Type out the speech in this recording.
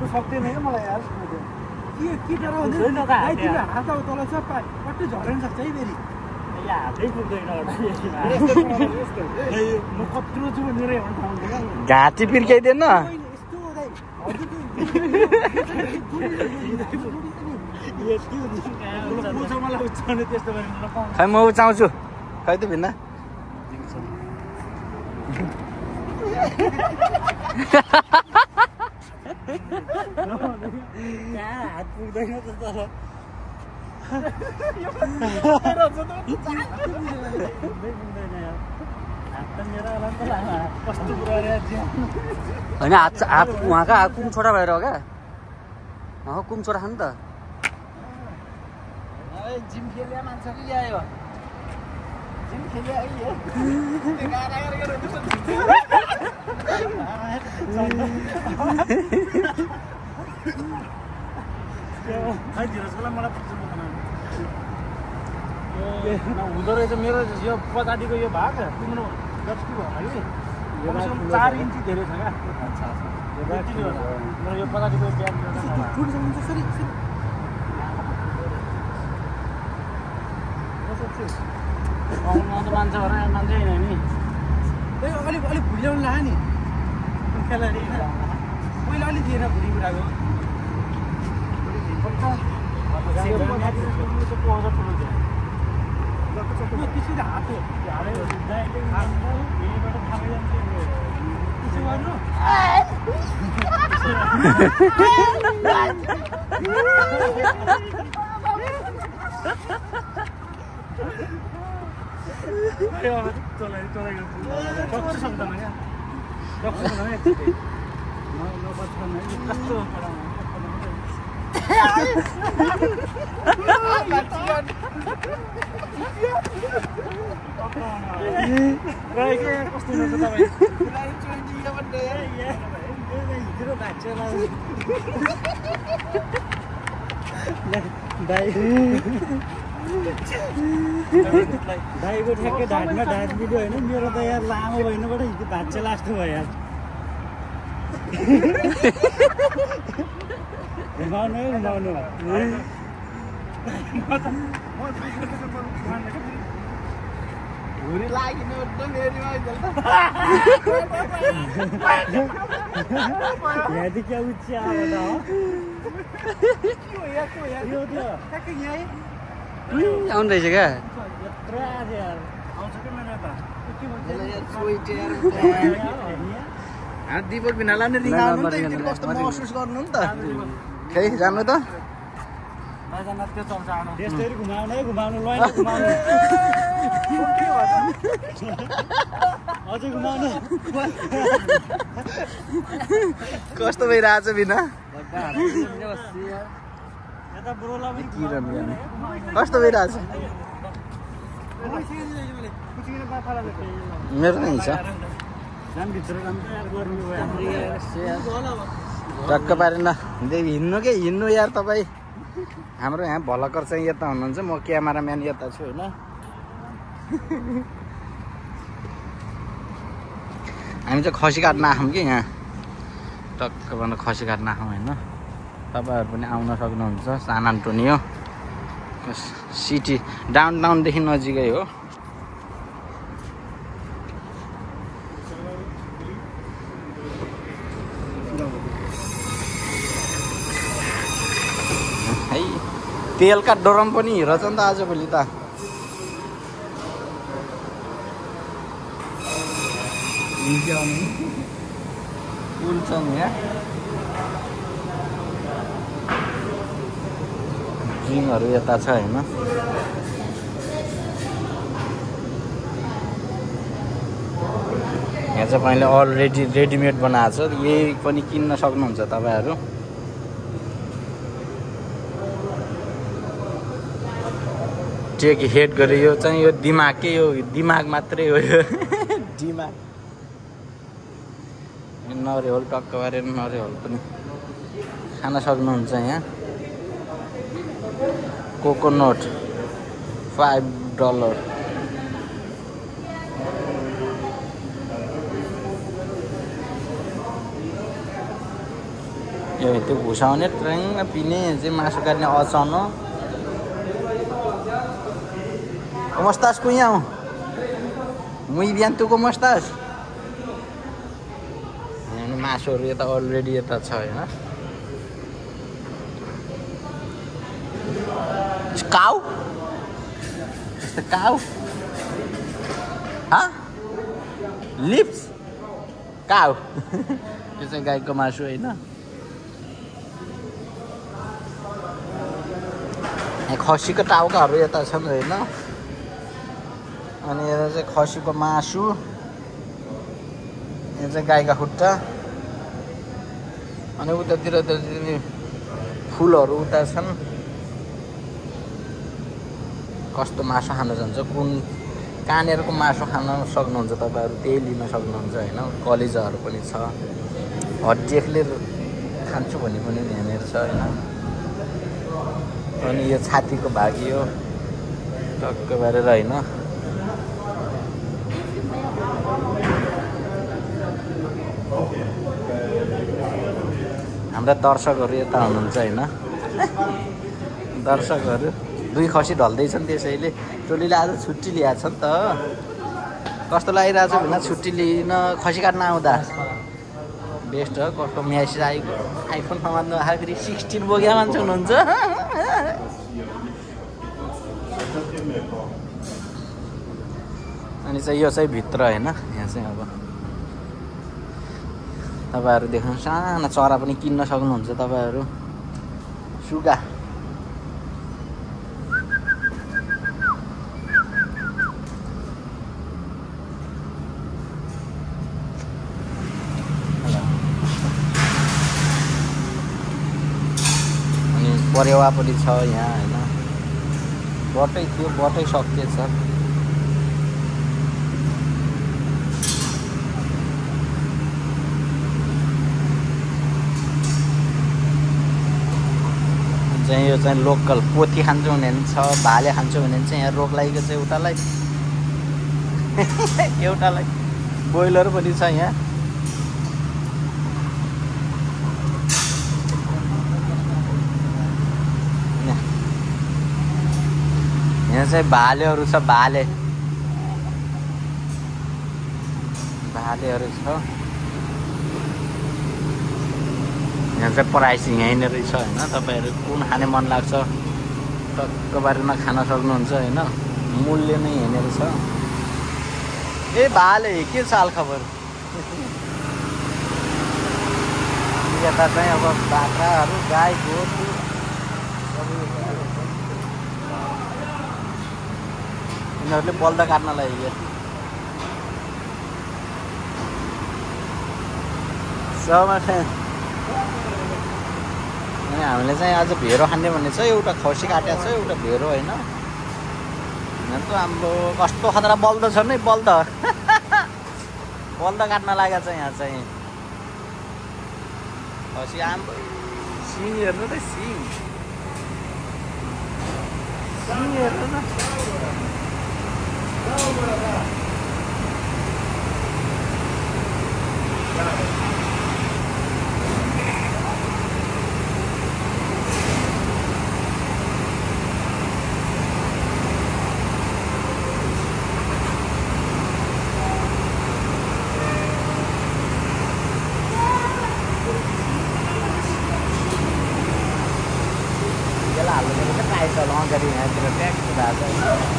सक्दैन है मलाई यार के डराउ हुँदैन गाइतिर हात अब तल छ पट्टै झर्न सक्छ है फेरि हातै पुग्दैन म कत्रो छु मेरो एउटा ठाउँ घाँटी पिर्काइदिएन खै म उचाउँछु खै त भिन्न हात पुग्दैन त तर होइन हात हात उहाँका हात कुम छोटा भएर हो क्या कुम छोटा खानु त जिम खेल्ने मान्छे कि ल्यायो जिम खेल्ने हुँदो रहेछ मेरो यो पछाडिको यो भाग तिम्रो जति भयो कि 4 इन्ची धेरै छ क्या मेरो यो पछाडिको ब्याग मान्छे भएर मान्छे होइन नि अलिक भुल्याउनु लाग्यो नि खेलाडी होइन पहिला अलिक थिएन भुली कुराको त्यसरी हात दाइको ठ्याक्कै ढाडमा ढाड मिल्यो होइन मेरो त यहाँ लामो भइनबाट हिजो भाँच्चा लास्तो भयो यार घुमाउनु है घुमाउनु घुरी लाग्ने यहाँदेखि क्या उच्चा आउनु रहेछ क्या दीपक भिनालाई नि रिङाउनु नि त कस्तो महसुस गर्नु नि त खै राम्रो त त्यसरी घुमाउनु है घुमाउनु ल घुमाउनु अझै घुमाउनु कस्तो भइरहेछ बिना कस्तो भइरहेछ मेरो नै छ टक्क पारेन हिँड्नु के हिँड्नु यार तपाईँ हाम्रो यहाँ भलकर चाहिँ यता हुनुहुन्छ म क्यामेराम्यान यता छु होइन हामी चाहिँ खसी काट्न आयौँ कि यहाँ टक्क भन्दा खसी काट्न आयौँ होइन तपाईँहरू पनि आउन सक्नुहुन्छ सान एन्टोनियो सिटी डाउनटाउनदेखि नजिकै हो है तेलका ड्रम पनि रहेछ नि त आजभोलि त पुल छ नि यहाँ ड्रिङहरू यता छ होइन यहाँ चाहिँ मैले अलरेडी रेडिमेड बनाएको छ यही पनि किन्न सक्नुहुन्छ तपाईँहरू टेक हेड गरे यो चाहिँ यो दिमागकै यो दिमाग मात्रै हो यो दिमाग नरिवल टक्क पारेर नरिवल पनि खान सक्नुहुन्छ यहाँ। कोकोनट $5। यो त्यो घुसाउने ट्रेङ पिने चाहिँ मासु काट्ने अचाउन। ¿Cómo estás, cuñado? Muy bien, ¿tú cómo estás? मासुहरू यता अलरेडी यता छ होइन। काउ काउ लिप्स काउ यो चाहिँ गाईको मासु होइन। खसीको टाउकाहरू यता छन् होइन। अनि यता चाहिँ खसीको मासु, यहाँ चाहिँ गाईका खुट्टा। अनि उतातिर त फुलहरू उता छन्। कस्तो मासु खान जान्छ, कुन कहाँनिरको मासु खान सक्नुहुन्छ तपाईँहरू त्यही लिन सक्नुहुन्छ होइन। कलेजाहरू पनि छ, हड्डीले खान्छु भन्ने पनि यहाँनिर छ होइन। अनि यो छातीको भाग यो टक्क पारेर होइन। हाम्रा दर्शकहरू यता हुनुहुन्छ होइन। दर्शकहरू 2 खसी ढल्दैछन्, त्यसैले टोलीले आज छुट्टी ल्याएको छ नि त। कस्तो लागिरहेछ भने छुट्टी लिन खसी काट्न आउँदा बेस्ट हो। कस्तो म्यासेज आएको आइफोन समात्नु आखिरी 16 बोकेको मान्छे हुनुहुन्छ। अनि चाहिँ यो चाहिँ भित्र होइन। यहाँ चाहिँ अब तपाईँहरू देख्नु सानो चरा पनि किन्न सक्नुहुन्छ तपाईँहरू। सुगा अनि परेवा पनि छ यहाँ होइन। बटै थियो, बटै सकिएछ। चाहिँ यो चाहिँ लोकल पोथी खान्छु भने पनि छ, भाले खान्छु भने चाहिँ यहाँ रोग लागेको चाहिँ उतालाई एउटालाई बोइलर पनि छ यहाँ। यहाँ चाहिँ भालेहरू छ, भालेहरू छ। यहाँ चाहिँ प्राइसिङ यहीँनिर रहेछ होइन। तपाईँहरू कुन खाने मन लाग्छ टक्क पारेर खान सक्नुहुन्छ होइन। मूल्य नै यहीँनिर छ। ए भाले के छ हालखबर? यता चाहिँ अब बाख्राहरू, गाई, गोरु यिनीहरूले बल्द काट्नलाई अनि हामीले चाहिँ आज भेरो खाने भन्ने छ। एउटा खसी काटेको छ, एउटा भेरो होइन। यहाँ त हाम्रो कस्तो खतरा बल्द छ नि, बल्द काट्न लागेको छ यहाँ चाहिँ। खसी हाम्रो सिङ हेर्नु त, सिङ हेर्नु न। Cái là cái này là lo cái gì này thì nó